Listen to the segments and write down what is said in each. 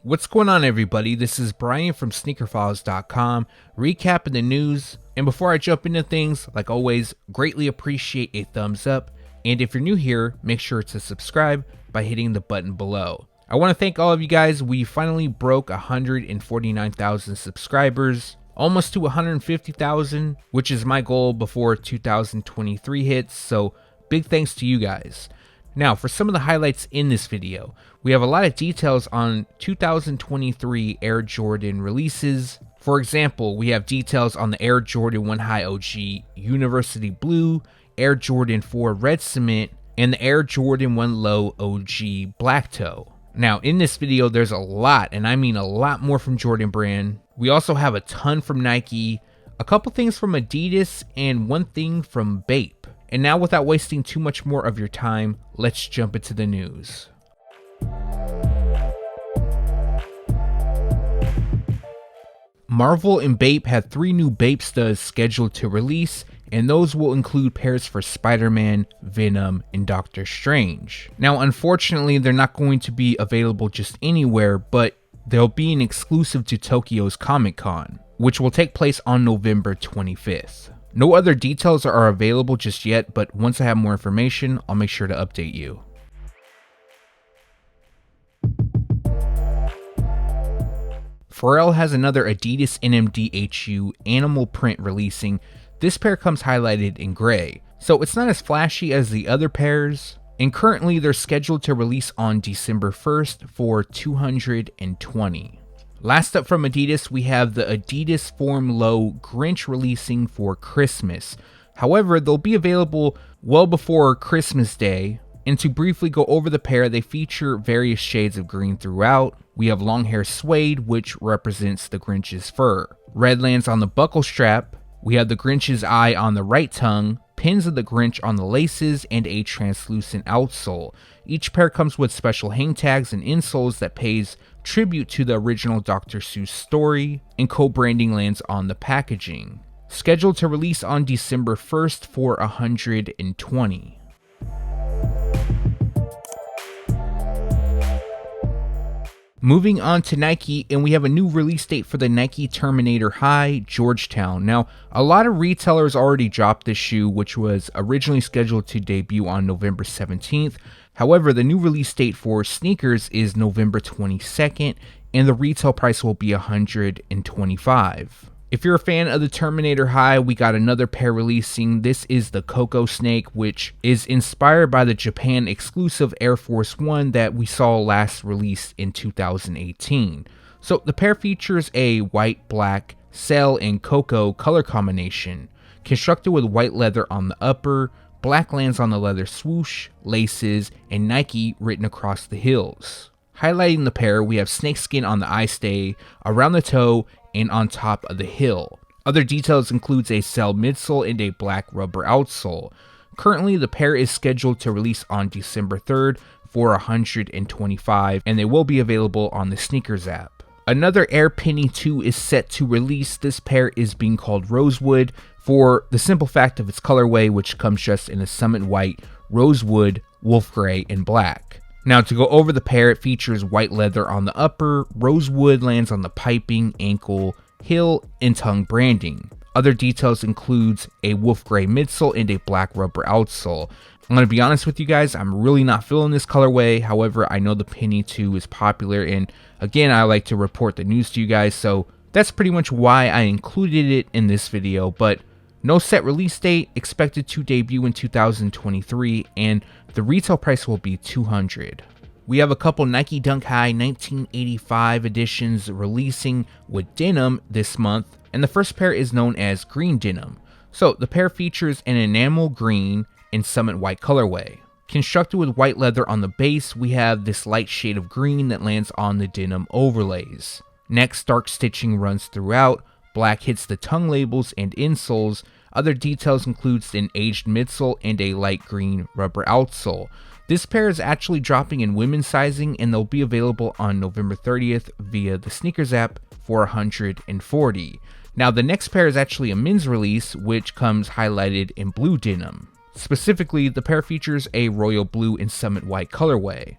What's going on, everybody? This is Brian from SneakerFiles.com, recapping the news. And before I jump into things, like always, greatly appreciate a thumbs up. And if you're new here, make sure to subscribe by hitting the button below. I want to thank all of you guys. We finally broke 149,000 subscribers, almost to 150,000, which is my goal before 2023 hits. So big thanks to you guys. Now, for some of the highlights in this video, we have a lot of details on 2023 Air Jordan releases. For example, we have details on the Air Jordan 1 High OG University Blue, Air Jordan 4 Red Cement, and the Air Jordan 1 Low OG Black Toe. Now, in this video, there's a lot, and I mean a lot more from Jordan Brand. We also have a ton from Nike, a couple things from ADIDAS, and one thing from Bape. And now, without wasting too much more of your time, let's jump into the news. Marvel and Bape had 3 new Bape Stas scheduled to release, and those will include pairs for Spider-Man, Venom, and Doctor Strange. Now, unfortunately, they're not going to be available just anywhere, but they'll be an exclusive to Tokyo's Comic-Con, which will take place on November 25th. No other details are available just yet, but once I have more information, I'll make sure to update you. Pharrell has another Adidas NMDHU animal print releasing. This pair comes highlighted in gray, so it's not as flashy as the other pairs, and currently they're scheduled to release on December 1st for $220. Last up from Adidas, we have the Adidas Form Low Grinch releasing for Christmas. However, they'll be available well before Christmas Day. And to briefly go over the pair, they feature various shades of green throughout. We have long hair suede, which represents the Grinch's fur. Red lands on the buckle strap. We have the Grinch's eye on the right tongue, pins of the Grinch on the laces, and a translucent outsole. Each pair comes with special hang tags and insoles that pays tribute to the original Dr. Seuss story, and co-branding lands on the packaging. Scheduled to release on December 1st for $120. Moving on to Nike, and we have a new release date for the Nike Terminator High Georgetown. Now, a lot of retailers already dropped this shoe, which was originally scheduled to debut on November 17th. However, the new release date for sneakers is November 22nd, and the retail price will be $125. If you're a fan of the Terminator High, we got another pair releasing. This is the Coco Snake, which is inspired by the Japan exclusive Air Force One that we saw last released in 2018. So the pair features a white, black, sail, and cocoa color combination, constructed with white leather on the upper, black lands on the leather swoosh, laces, and Nike written across the heels. Highlighting the pair, we have snakeskin on the eye stay, around the toe, and on top of the heel. Other details includes a sail midsole and a black rubber outsole. Currently, the pair is scheduled to release on December 3rd for $125, and they will be available on the Sneakers app. Another Air Penny 2 is set to release. This pair is being called Rosewood for the simple fact of its colorway, which comes just in a summit white, rosewood, wolf gray, and black. Now, to go over the pair, it features white leather on the upper, rosewood lands on the piping, ankle, heel, and tongue branding. Other details includes a wolf gray midsole and a black rubber outsole. I'm going to be honest with you guys, I'm really not feeling this colorway. However, I know the Penny 2 is popular, and again, I like to report the news to you guys, so that's pretty much why I included it in this video. But no set release date, expected to debut in 2023, and the retail price will be $200. We have a couple Nike Dunk High 1985 editions releasing with Denim this month, and the first pair is known as Green Denim. So the pair features an enamel green and summit white colorway. Constructed with white leather on the base, we have this light shade of green that lands on the denim overlays. Next, dark stitching runs throughout. Black hits the tongue labels and insoles. Other details includes an aged midsole and a light green rubber outsole. This pair is actually dropping in women's sizing, and they'll be available on November 30th via the Sneakers app for $140. Now, the next pair is actually a men's release, which comes highlighted in blue denim. Specifically, the pair features a royal blue and summit white colorway.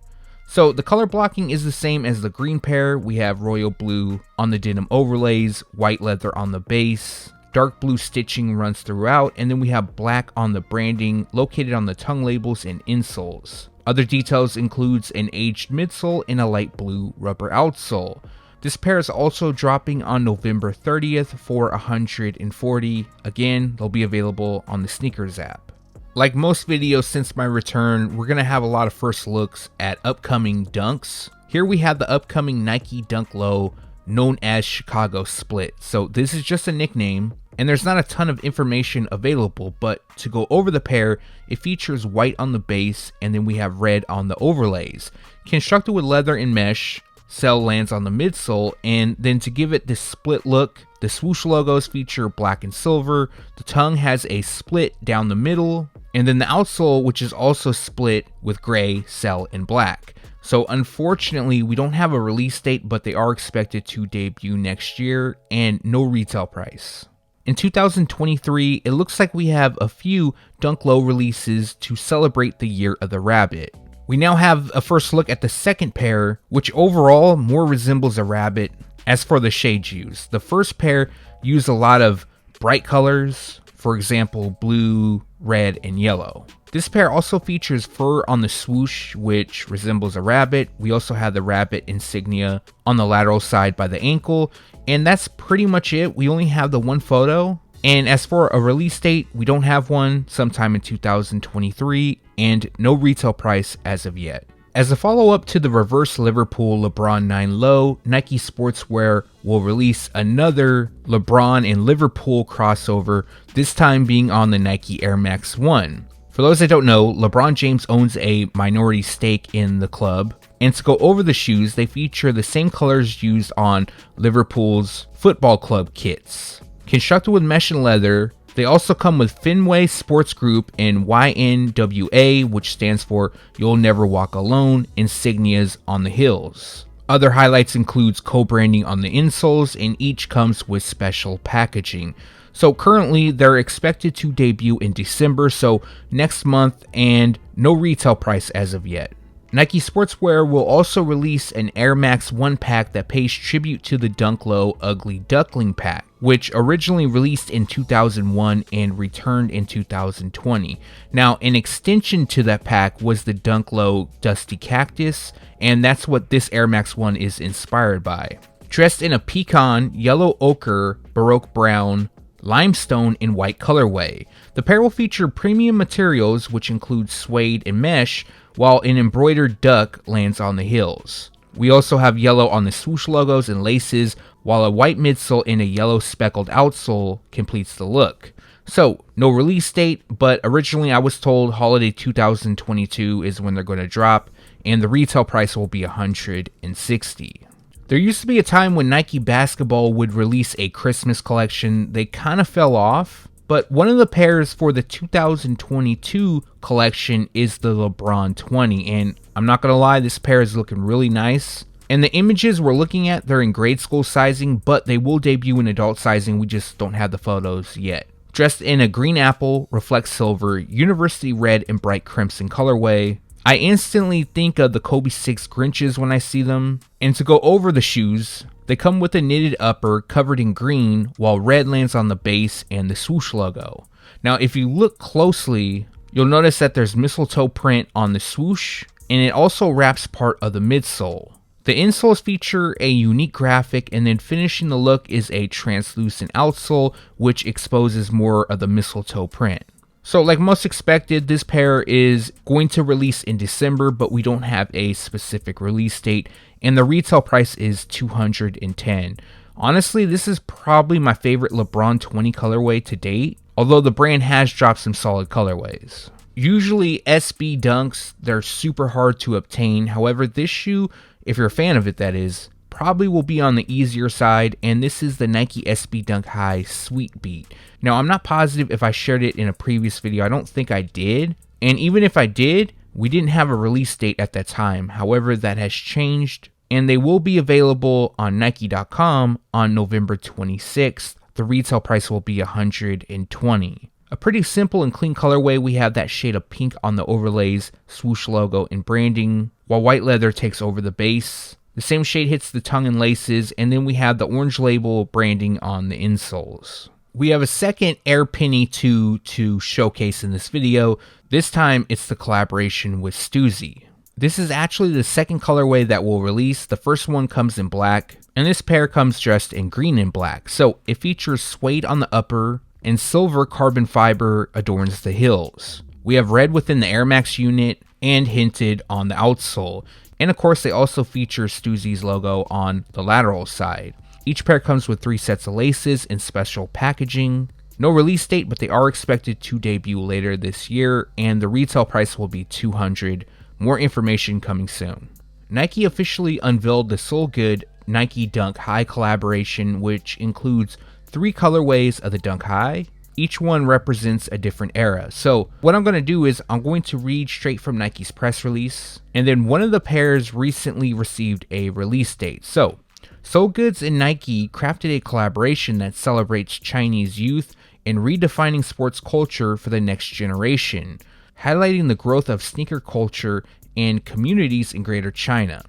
So the color blocking is the same as the green pair. We have royal blue on the denim overlays, white leather on the base, dark blue stitching runs throughout, and then we have black on the branding located on the tongue labels and insoles. Other details includes an aged midsole and a light blue rubber outsole. This pair is also dropping on November 30th for $140. Again, they'll be available on the Sneakers app. Like most videos since my return, we're going to have a lot of first looks at upcoming dunks. Here we have the upcoming Nike Dunk Low, known as Chicago Split. So this is just a nickname, and there's not a ton of information available, but to go over the pair, it features white on the base, and then we have red on the overlays. Constructed with leather and mesh, cell lands on the midsole, and then to give it this split look, the swoosh logos feature black and silver, the tongue has a split down the middle, and then the outsole, which is also split with gray, cell, and black. So unfortunately, we don't have a release date, but they are expected to debut next year, and no retail price. In 2023, it looks like we have a few Dunk Low releases to celebrate the Year of the Rabbit. We now have a first look at the second pair, which overall more resembles a rabbit. As for the shades used, the first pair used a lot of bright colors, for example, blue, red, and yellow. This pair also features fur on the swoosh, which resembles a rabbit. We also have the rabbit insignia on the lateral side by the ankle, and that's pretty much it. We only have the one photo. And as for a release date, we don't have one, sometime in 2023, and no retail price as of yet. As a follow-up to the reverse Liverpool LeBron 9 Low, Nike Sportswear will release another LeBron and Liverpool crossover, this time being on the Nike Air Max 1. For those that don't know, LeBron James owns a minority stake in the club, and to go over the shoes, they feature the same colors used on Liverpool's football club kits. Constructed with mesh and leather, they also come with Fenway Sports Group and YNWA, which stands for You'll Never Walk Alone, insignias on the heels. Other highlights includes co-branding on the insoles, and each comes with special packaging. So currently they're expected to debut in December, so next month, and no retail price as of yet. Nike Sportswear will also release an Air Max 1 pack that pays tribute to the Dunk Low Ugly Duckling pack, which originally released in 2001 and returned in 2020. Now, an extension to that pack was the Dunk Low Dusty Cactus, and that's what this Air Max 1 is inspired by. Dressed in a pecan, yellow ochre, baroque brown, limestone, and white colorway. The pair will feature premium materials, which include suede and mesh, while an embroidered duck lands on the heels. We also have yellow on the swoosh logos and laces, while a white midsole and a yellow speckled outsole completes the look. So, no release date, but originally I was told holiday 2022 is when they're going to drop, and the retail price will be $160. There used to be a time when Nike Basketball would release a Christmas collection. They kind of fell off, but one of the pairs for the 2022 collection is the LeBron 20, and I'm not going to lie, this pair is looking really nice. And the images we're looking at, they're in grade school sizing, but they will debut in adult sizing. We just don't have the photos yet. Dressed in a green apple, reflects silver, university red, and bright crimson colorway. I instantly think of the Kobe 6 Grinches when I see them. And to go over the shoes, they come with a knitted upper covered in green, while red lands on the base and the swoosh logo. Now, if you look closely, you'll notice that there's mistletoe print on the swoosh, and it also wraps part of the midsole. The insoles feature a unique graphic, and then finishing the look is a translucent outsole, which exposes more of the mistletoe print. So like most expected, this pair is going to release in December, but we don't have a specific release date, and the retail price is $210. Honestly, this is probably my favorite LeBron 20 colorway to date, although the brand has dropped some solid colorways. Usually SB Dunks, they're super hard to obtain. However, this shoe, if you're a fan of it that is, probably will be on the easier side, and this is the Nike SB Dunk High Sweet Beet. Now, I'm not positive if I shared it in a previous video. I don't think I did, and even if I did, we didn't have a release date at that time. However, that has changed, and they will be available on Nike.com on November 26th. The retail price will be $120. A pretty simple and clean colorway. We have that shade of pink on the overlays, swoosh logo, and branding. while white leather takes over the base. The same shade hits the tongue and laces, and then we have the orange label branding on the insoles. We have a second Air Penny 2 to showcase in this video. This time it's the collaboration with Stussy. This is actually the second colorway that we'll release. The first one comes in black, and this pair comes dressed in green and black. So it features suede on the upper, and silver carbon fiber adorns the heels. We have red within the Air Max unit and hinted on the outsole. And of course, they also feature Stussy's logo on the lateral side. Each pair comes with 3 sets of laces in special packaging. No release date, but they are expected to debut later this year, and the retail price will be $200. More information coming soon. Nike officially unveiled the SOULGOODS Nike Dunk High collaboration, which includes 3 colorways of the Dunk High. Each one represents a different era. So what I'm going to do is I'm going to read straight from Nike's press release, and then one of the pairs recently received a release date. So SOULGOODS and Nike crafted a collaboration that celebrates Chinese youth and redefining sports culture for the next generation, highlighting the growth of sneaker culture and communities in Greater China.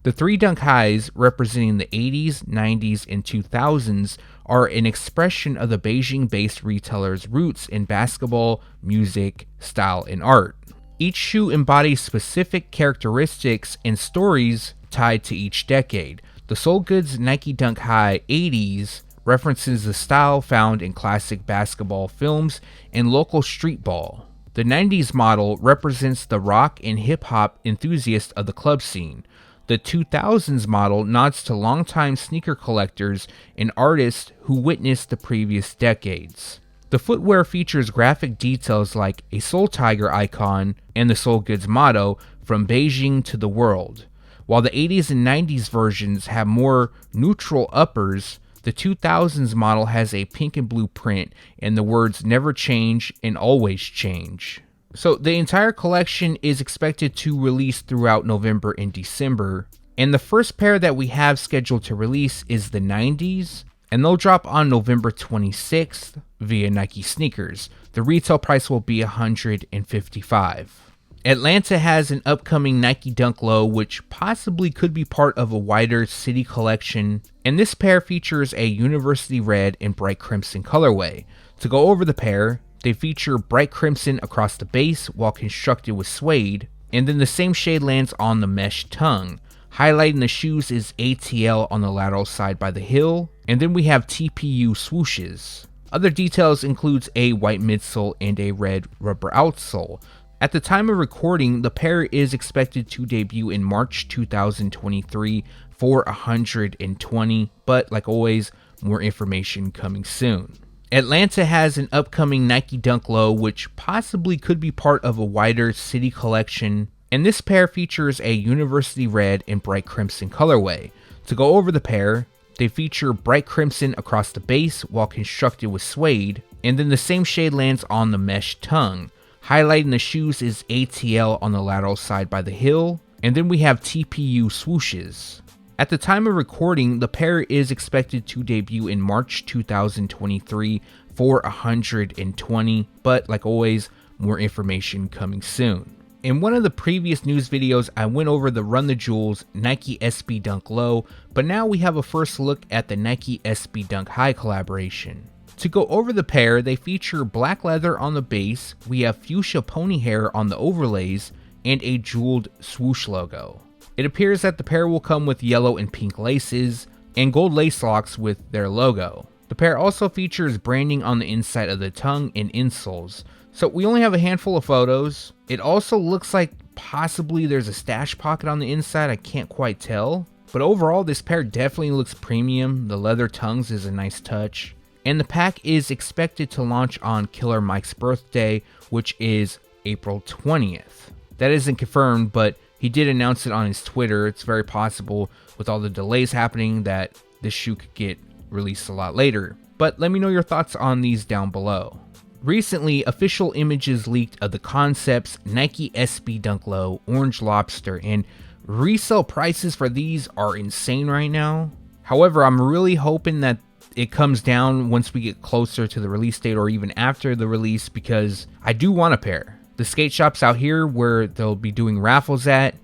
The 3 Dunk Highs, representing the 80s, 90s, and 2000s, are an expression of the Beijing-based retailer's roots in basketball, music, style, and art. Each shoe embodies specific characteristics and stories tied to each decade. The SOULGOODS Nike Dunk High 80s references the style found in classic basketball films and local street ball. The 90s model represents the rock and hip-hop enthusiasts of the club scene. The 2000s model nods to longtime sneaker collectors and artists who witnessed the previous decades. The footwear features graphic details like a Soul Tiger icon and the SOULGOODS motto, "From Beijing to the World." While the 80s and 90s versions have more neutral uppers, the 2000s model has a pink and blue print and the words "Never Change" and "Always Change." So the entire collection is expected to release throughout November and December, and the first pair that we have scheduled to release is the 90s, and they'll drop on November 26th via Nike Sneakers. The retail price will be $155. Atlanta has an upcoming Nike Dunk Low, which possibly could be part of a wider city collection, and this pair features a university red and bright crimson colorway. To go over the pair, they feature bright crimson across the base while constructed with suede, and then the same shade lands on the mesh tongue. Highlighting the shoes is ATL on the lateral side by the heel, and then we have TPU swooshes. Other details includes a white midsole and a red rubber outsole. At the time of recording, the pair is expected to debut in March 2023 for $120, but like always, more information coming soon. Atlanta has an upcoming Nike Dunk Low, which possibly could be part of a wider city collection, and this pair features a university red and bright crimson colorway. To go over the pair, they feature bright crimson across the base while constructed with suede, and then the same shade lands on the mesh tongue. Highlighting the shoes is ATL on the lateral side by the heel, and then we have TPU swooshes. At the time of recording, the pair is expected to debut in March 2023 for $120, but like always, more information coming soon. In one of the previous news videos, I went over the Run the Jewels Nike SB Dunk Low, but now we have a first look at the Nike SB Dunk High collaboration. To go over the pair, they feature black leather on the base, we have fuchsia pony hair on the overlays, and a jeweled swoosh logo. It appears that the pair will come with yellow and pink laces, and gold lace locks with their logo. The pair also features branding on the inside of the tongue and insoles. So we only have a handful of photos. It also looks like possibly there's a stash pocket on the inside, I can't quite tell. But overall, this pair definitely looks premium. The leather tongues is a nice touch. And the pack is expected to launch on Killer Mike's birthday, which is April 20th. That isn't confirmed, but he did announce it on his Twitter. It's very possible with all the delays happening that this shoe could get released a lot later. But let me know your thoughts on these down below. Recently, official images leaked of the concepts Nike SB Dunk Low Orange Lobster, and resale prices for these are insane right now. However, I'm really hoping that it comes down once we get closer to the release date or even after the release, because I do want a pair. The skate shops out here where they'll be doing raffles at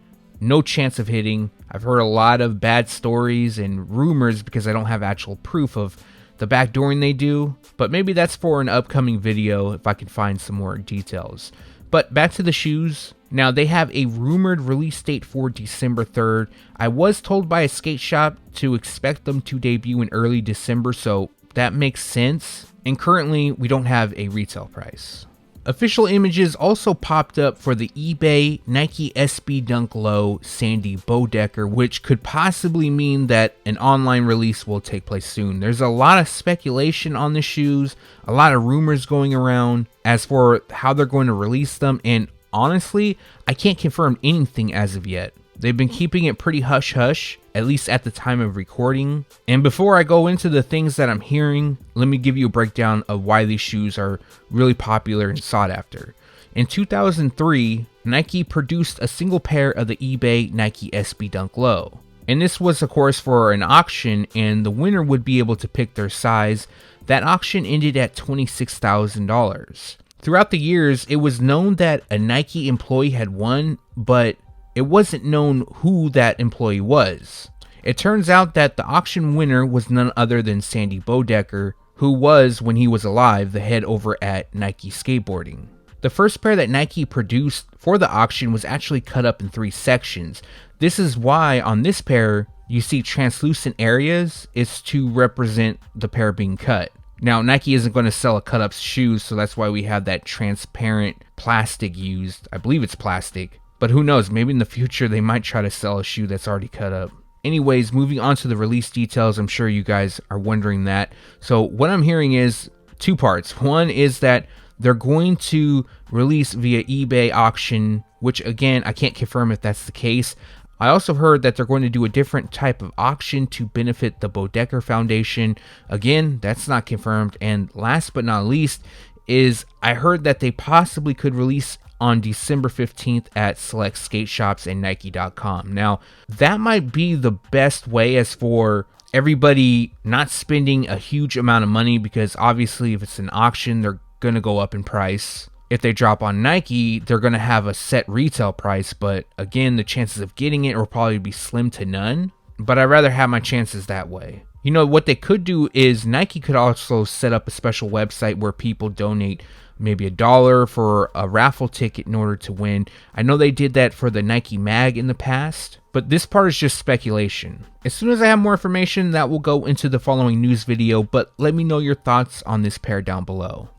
no chance of hitting. I've heard a lot of bad stories and rumors because I don't have actual proof of the backdooring they do, but maybe that's for an upcoming video if I can find some more details. But back to the shoes. Now, they have a rumored release date for December 3rd. I was told by a skate shop to expect them to debut in early December, so that makes sense. And currently, we don't have a retail price. Official images also popped up for the eBay Nike SB Dunk Low Sandy Bodecker, which could possibly mean that an online release will take place soon. There's a lot of speculation on the shoes, a lot of rumors going around as for how they're going to release them, and honestly, I can't confirm anything as of yet. They've been keeping it pretty hush-hush, at least at the time of recording. And before I go into the things that I'm hearing, let me give you a breakdown of why these shoes are really popular and sought after. In 2003, Nike produced a single pair of the eBay Nike SB Dunk Low. And this was, of course, for an auction, and the winner would be able to pick their size. That auction ended at $26,000. Throughout the years, it was known that a Nike employee had won, but it wasn't known who that employee was. It turns out that the auction winner was none other than Sandy Bodecker, who was, when he was alive, the head over at Nike Skateboarding. The first pair that Nike produced for the auction was actually cut up in 3 sections. This is why on this pair, you see translucent areas. It's to represent the pair being cut. Now, Nike isn't going to sell a cut up shoes, so that's why we have that transparent plastic used. I believe it's plastic. But who knows, maybe in the future they might try to sell a shoe that's already cut up. Anyways, moving on to the release details, I'm sure you guys are wondering that. So what I'm hearing is 2 parts. One is that they're going to release via eBay auction, which again, I can't confirm if that's the case. I also heard that they're going to do a different type of auction to benefit the Bodecker Foundation. Again, that's not confirmed. And last but not least is I heard that they possibly could release on December 15th at select skate shops and Nike.com. Now, that might be the best way as for everybody not spending a huge amount of money, because obviously if it's an auction, they're going to go up in price. If they drop on Nike, they're going to have a set retail price, but again, the chances of getting it will probably be slim to none. But I'd rather have my chances that way. You know, what they could do is Nike could also set up a special website where people donate maybe $1 for a raffle ticket in order to win. I know they did that for the Nike Mag in the past, but this part is just speculation. As soon as I have more information, that will go into the following news video, but let me know your thoughts on this pair down below.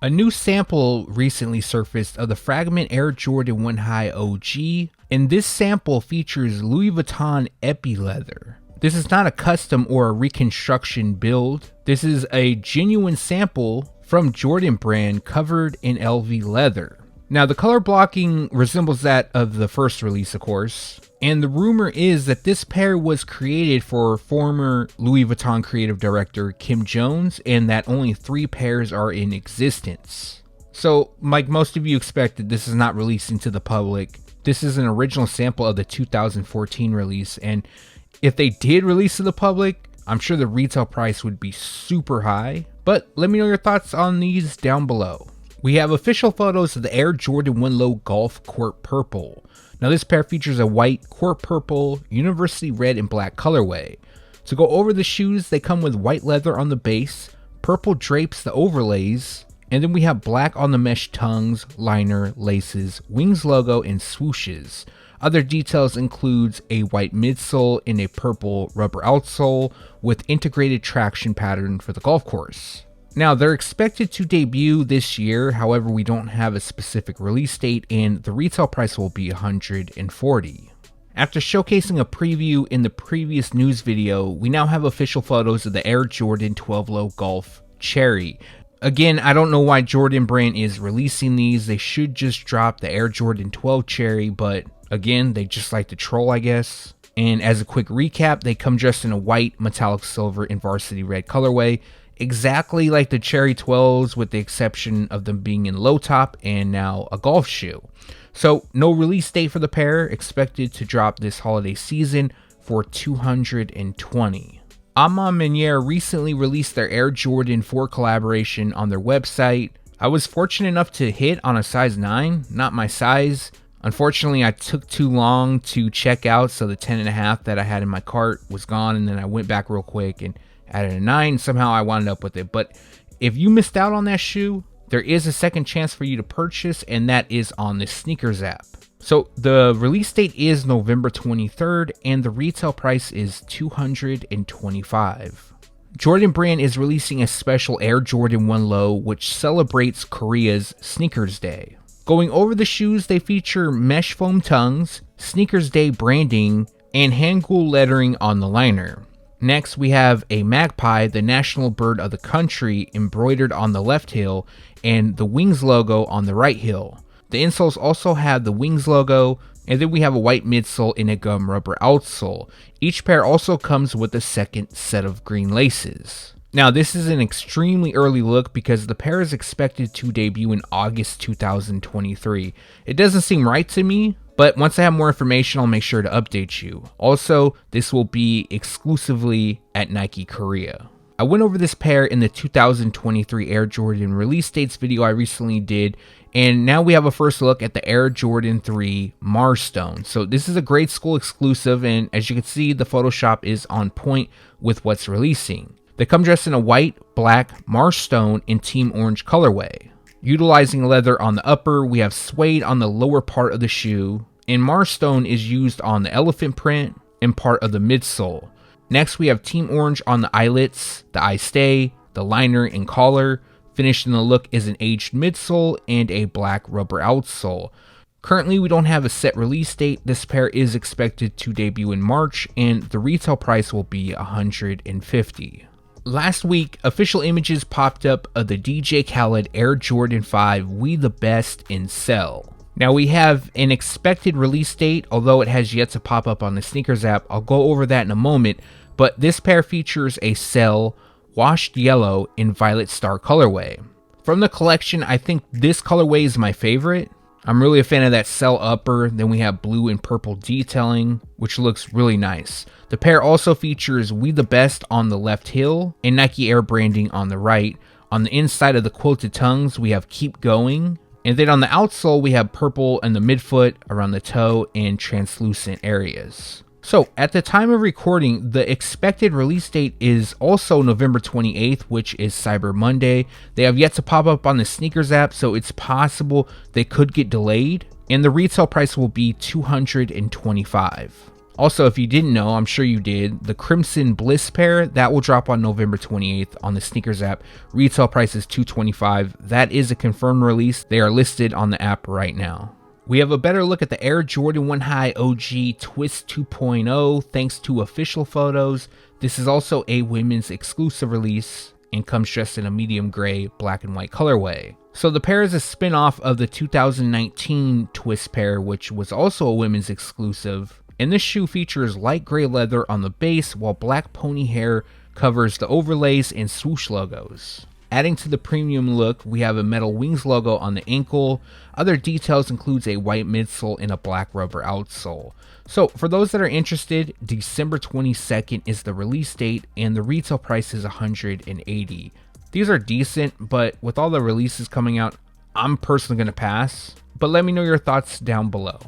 A new sample recently surfaced of the Fragment Air Jordan 1 High OG, and this sample features Louis Vuitton Epi leather. This is not a custom or a reconstruction build. This is a genuine sample from Jordan brand covered in LV leather. Now, the color blocking resembles that of the first release, of course. And the rumor is that this pair was created for former Louis Vuitton creative director Kim Jones, and that only 3 pairs are in existence. So, like most of you expected, this is not released into the public. This is an original sample of the 2014 release, and if they did release to the public, I'm sure the retail price would be super high. But let me know your thoughts on these down below. We have official photos of the Air Jordan 1 Low Golf Court Purple. Now this pair features a white, court purple, university red, and black colorway. To go over the shoes, they come with white leather on the base, purple drapes the overlays, and then we have black on the mesh tongues, liner, laces, wings logo, and swooshes. Other details includes a white midsole and a purple rubber outsole with integrated traction pattern for the golf course. Now, they're expected to debut this year, however, we don't have a specific release date, and the retail price will be $140. After showcasing a preview in the previous news video, we now have official photos of the Air Jordan 12 Low Golf Cherry. Again, I don't know why Jordan brand is releasing these. They should just drop the Air Jordan 12 Cherry, but again, they just like to troll, I guess. And as a quick recap, they come dressed in a white, metallic silver, and varsity red colorway, exactly like the Cherry 12s with the exception of them being in low top and now a golf shoe. So no release date for the pair, expected to drop this holiday season for $220. A Ma Maniere recently released their Air Jordan 4 collaboration on their website. I was fortunate enough to hit on a size 9, not my size. Unfortunately, I took too long to check out, so the 10.5 that I had in my cart was gone, and then I went back real quick and added a 9. Somehow I wound up with it. But if you missed out on that shoe, there is a second chance for you to purchase, and that is on the Sneakers app. So the release date is November 23rd, and the retail price is $225. Jordan Brand is releasing a special Air Jordan 1 Low, which celebrates Korea's Sneakers Day. Going over the shoes, they feature mesh foam tongues, Sneakers Day branding, and Hangul lettering on the liner. Next, we have a magpie, the national bird of the country, embroidered on the left heel, and the Wings logo on the right heel. The insoles also have the Wings logo, and then we have a white midsole and a gum rubber outsole. Each pair also comes with a second set of green laces. Now, this is an extremely early look because the pair is expected to debut in August 2023. It doesn't seem right to me, but once I have more information, I'll make sure to update you. Also, this will be exclusively at Nike Korea. I went over this pair in the 2023 Air Jordan release dates video I recently did, and now we have a first look at the Air Jordan 3 Marstone. So this is a grade school exclusive, and as you can see, the Photoshop is on point with what's releasing. They come dressed in a white, black, Marstone, and team orange colorway. Utilizing leather on the upper, we have suede on the lower part of the shoe, and Marstone is used on the elephant print and part of the midsole. Next, we have team orange on the eyelets, the eye stay, the liner, and collar. Finishing the look is an aged midsole and a black rubber outsole. Currently, we don't have a set release date. This pair is expected to debut in March, and the retail price will be $150. Last week, official images popped up of the DJ Khaled Air Jordan 5 We the Best in Sell. Now, we have an expected release date, although it has yet to pop up on the Sneakers app. I'll go over that in a moment, but this pair features a Cell washed yellow in violet star colorway. From the collection, I think this colorway is my favorite. I'm really a fan of that Cell upper. Then we have blue and purple detailing, which looks really nice. The pair also features We the Best on the left heel and Nike Air branding on the right. On the inside of the quilted tongues, we have Keep Going. And then on the outsole, we have purple in the midfoot, around the toe, and translucent areas. So at the time of recording, the expected release date is also November 28th, which is Cyber Monday. They have yet to pop up on the Sneakers app, so it's possible they could get delayed. And the retail price will be $225. Also, if you didn't know, I'm sure you did, the Crimson Bliss pair, that will drop on November 28th on the Sneakers app. Retail price is $225. That is a confirmed release. They are listed on the app right now. We have a better look at the Air Jordan 1 High OG Twist 2.0 thanks to official photos. This is also a women's exclusive release and comes dressed in a medium gray, black and white colorway. So the pair is a spin-off of the 2019 Twist pair, which was also a women's exclusive. And this shoe features light gray leather on the base, while black pony hair covers the overlays and swoosh logos. Adding to the premium look, we have a metal Wings logo on the ankle. Other details includes a white midsole and a black rubber outsole. So for those that are interested, December 22nd is the release date and the retail price is $180. These are decent, but with all the releases coming out, I'm personally going to pass. But let me know your thoughts down below.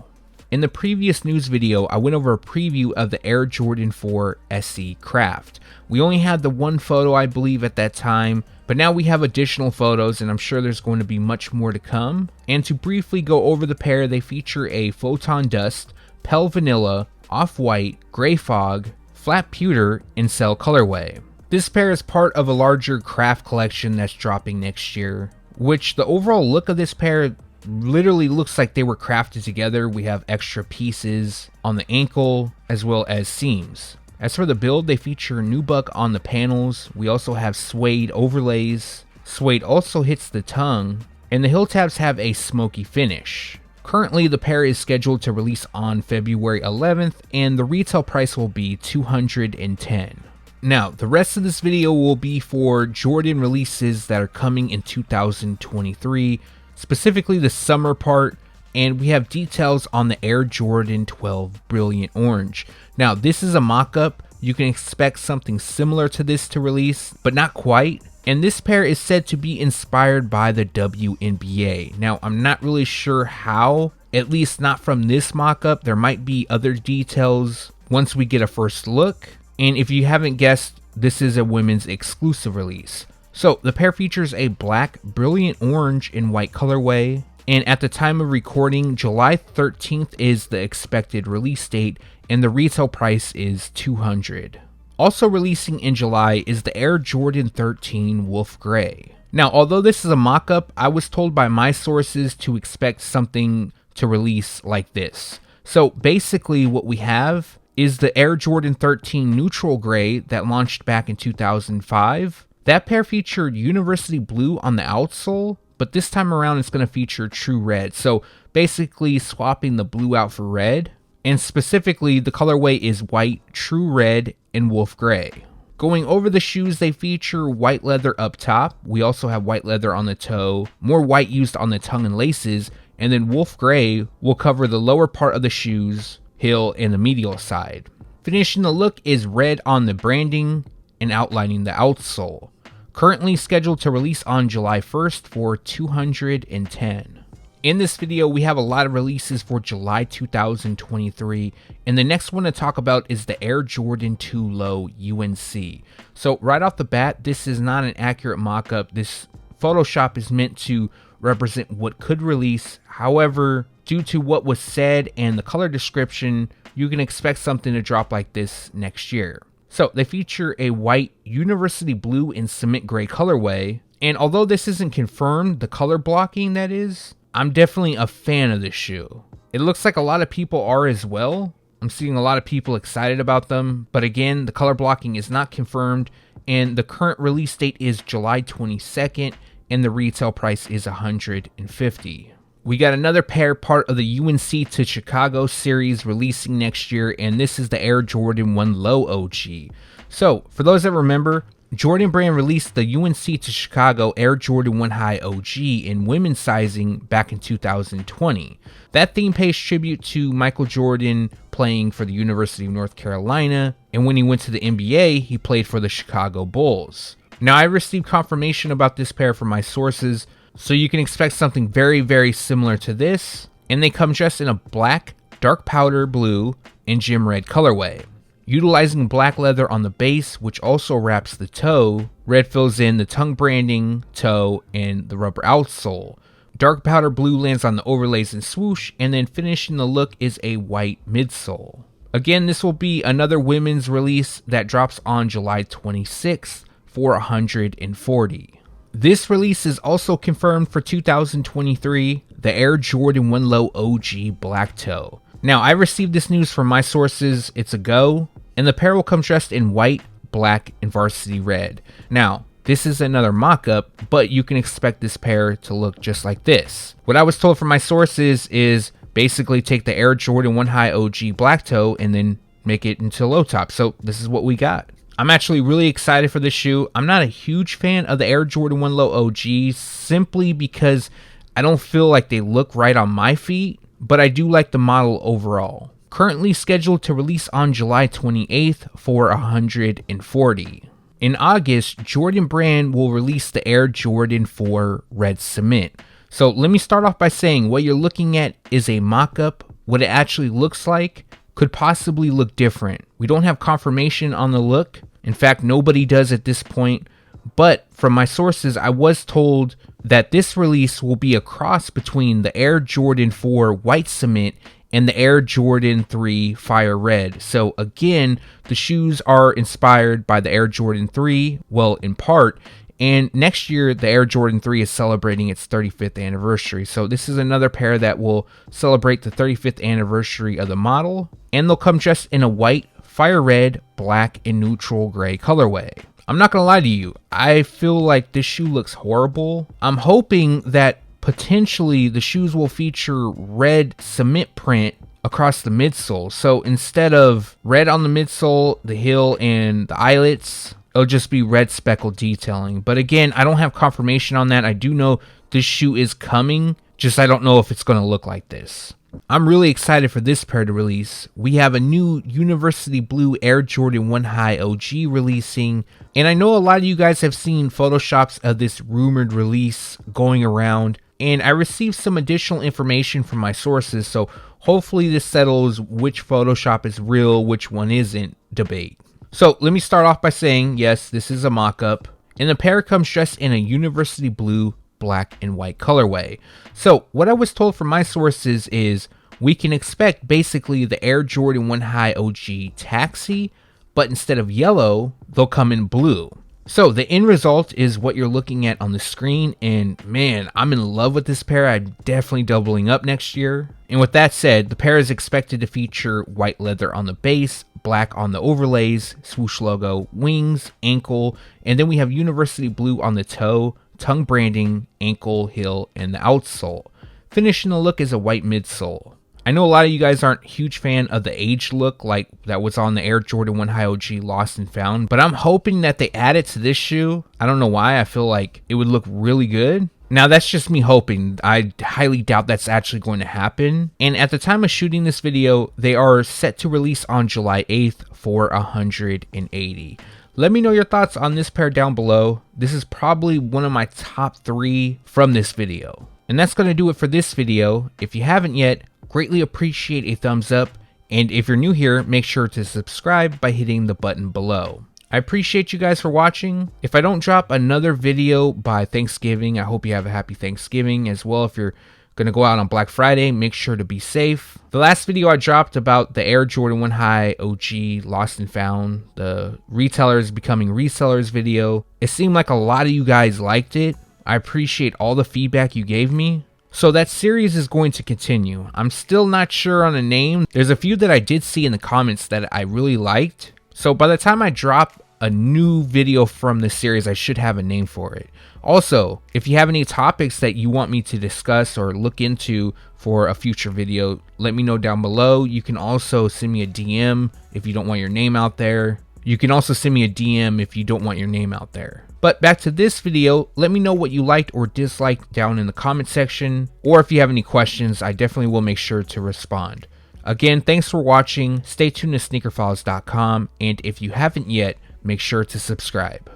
In the previous news video, I went over a preview of the Air Jordan 4 SE Craft. We only had the one photo, I believe, at that time, but now we have additional photos, and I'm sure there's going to be much more to come. And to briefly go over the pair, they feature a Photon Dust, Pale Vanilla, Off-White, Gray Fog, Flat Pewter, and Cell colorway. This pair is part of a larger craft collection that's dropping next year, which the overall look of this pair literally looks like they were crafted together. We have extra pieces on the ankle as well as seams. As for the build, they feature nubuck on the panels. We also have suede overlays. Suede also hits the tongue, and the heel tabs have a smoky finish. Currently, the pair is scheduled to release on February 11th, and the retail price will be $210. Now, the rest of this video will be for Jordan releases that are coming in 2023. Specifically the summer part, and we have details on the Air Jordan 12 Brilliant Orange. Now, this is a mock-up. You can expect something similar to this to release, but not quite. And this pair is said to be inspired by the WNBA. Now, I'm not really sure how, at least not from this mock-up. There might be other details once we get a first look. And if you haven't guessed, this is a women's exclusive release. So the pair features a black, brilliant orange, and white colorway. And at the time of recording, July 13th is the expected release date, and the retail price is $200. Also releasing in July is the Air Jordan 13 Wolf Gray. Now, although this is a mock-up, I was told by my sources to expect something to release like this. So basically what we have is the Air Jordan 13 Neutral Gray that launched back in 2005. That pair featured University Blue on the outsole, but this time around it's going to feature True Red. So basically swapping the blue out for red. And specifically, the colorway is white, true red, and wolf gray. Going over the shoes, they feature white leather up top. We also have white leather on the toe, more white used on the tongue and laces, and then wolf gray will cover the lower part of the shoes, heel, and the medial side. Finishing the look is red on the branding and outlining the outsole. Currently scheduled to release on July 1st for $210. In this video, we have a lot of releases for July 2023, and the next one to talk about is the Air Jordan 2 Low UNC. So right off the bat, this is not an accurate mock-up. This Photoshop is meant to represent what could release. However, due to what was said and the color description, you can expect something to drop like this next year. So they feature a white, University Blue, and cement gray colorway, and although this isn't confirmed, the color blocking that is, I'm definitely a fan of this shoe. It looks like a lot of people are as well. I'm seeing a lot of people excited about them, but again, the color blocking is not confirmed, and the current release date is July 22nd, and the retail price is $150. We got another pair, part of the UNC to Chicago series, releasing next year, and this is the Air Jordan 1 Low OG. So, for those that remember, Jordan Brand released the UNC to Chicago Air Jordan 1 High OG in women's sizing back in 2020. That theme pays tribute to Michael Jordan playing for the University of North Carolina, and when he went to the NBA, he played for the Chicago Bulls. Now, I received confirmation about this pair from my sources, so you can expect something very, very similar to this, and they come dressed in a black, dark powder blue, and gym red colorway. Utilizing black leather on the base, which also wraps the toe, red fills in the tongue branding, toe, and the rubber outsole. Dark powder blue lands on the overlays and swoosh, and then finishing the look is a white midsole. Again, this will be another women's release that drops on July 26th for $140. This release is also confirmed for 2023, the Air Jordan 1 Low OG Black Toe. Now, I received this news from my sources, it's a go, and the pair will come dressed in white, black, and varsity red. Now, this is another mock-up, but you can expect this pair to look just like this. What I was told from my sources is basically take the Air Jordan 1 High OG Black Toe and then make it into low top. So this is what we got. I'm actually really excited for this shoe. I'm not a huge fan of the Air Jordan 1 Low OG simply because I don't feel like they look right on my feet, but I do like the model overall. Currently scheduled to release on July 28th for $140. In August, Jordan Brand will release the Air Jordan 4 Red Cement. So let me start off by saying what you're looking at is a mock-up. What it actually looks like could possibly look different. We don't have confirmation on the look. In fact, nobody does at this point. But from my sources, I was told that this release will be a cross between the Air Jordan 4 White Cement and the Air Jordan 3 Fire Red. So again, the shoes are inspired by the Air Jordan 3, well, in part, and next year the Air Jordan 3 is celebrating its 35th anniversary. So this is another pair that will celebrate the 35th anniversary of the model, and they'll come dressed in a white, fire red, black, and neutral gray colorway. I'm not gonna lie to you, I feel like this shoe looks horrible. I'm hoping that potentially the shoes will feature red cement print across the midsole. So instead of red on the midsole, the heel, and the eyelets, it'll just be red speckled detailing. But again, I don't have confirmation on that. I do know this shoe is coming, just I don't know if it's gonna look like this. I'm really excited for this pair to release. We have a new University Blue Air Jordan 1 High OG releasing, and I know a lot of you guys have seen photoshops of this rumored release going around, and I received some additional information from my sources, so hopefully this settles which Photoshop is real, which one isn't debate. So let me start off by saying, yes, this is a mock-up, and the pair comes dressed in a University Blue, black, and white colorway. So what I was told from my sources is we can expect basically the Air Jordan 1 High OG Taxi, but instead of yellow, they'll come in blue. So the end result is what you're looking at on the screen, and man, I'm in love with this pair. I'm definitely doubling up next year. And with that said, the pair is expected to feature white leather on the base, black on the overlays, swoosh logo, wings, ankle, and then we have University Blue on the toe, tongue branding, ankle, heel, and the outsole. Finishing the look is a white midsole. I know a lot of you guys aren't a huge fan of the aged look like that was on the Air Jordan 1 High OG Lost and Found, but I'm hoping that they add it to this shoe. I don't know why, I feel like it would look really good. Now that's just me hoping. I highly doubt that's actually going to happen. And at the time of shooting this video, they are set to release on July 8th for $180. Let me know your thoughts on this pair down below. This is probably one of my top 3 from this video. And that's going to do it for this video. If you haven't yet, greatly appreciate a thumbs up, and if you're new here, make sure to subscribe by hitting the button below. I appreciate you guys for watching. If I don't drop another video by Thanksgiving, I hope you have a happy Thanksgiving as well. If you're gonna go out on Black Friday, make sure to be safe. The last video I dropped about the Air Jordan 1 High OG Lost and Found, the retailers becoming resellers video, it seemed like a lot of you guys liked it. I appreciate all the feedback you gave me. So that series is going to continue. I'm still not sure on a name. There's a few that I did see in the comments that I really liked. So by the time I drop a new video from this series, I should have a name for it. Also, if you have any topics that you want me to discuss or look into for a future video, let me know down below. You can also send me a DM if you don't want your name out there. You can also send me a DM if you don't want your name out there. But back to this video, let me know what you liked or disliked down in the comment section, or if you have any questions, I definitely will make sure to respond. Again, thanks for watching, stay tuned to SneakerFiles.com, and if you haven't yet, make sure to subscribe.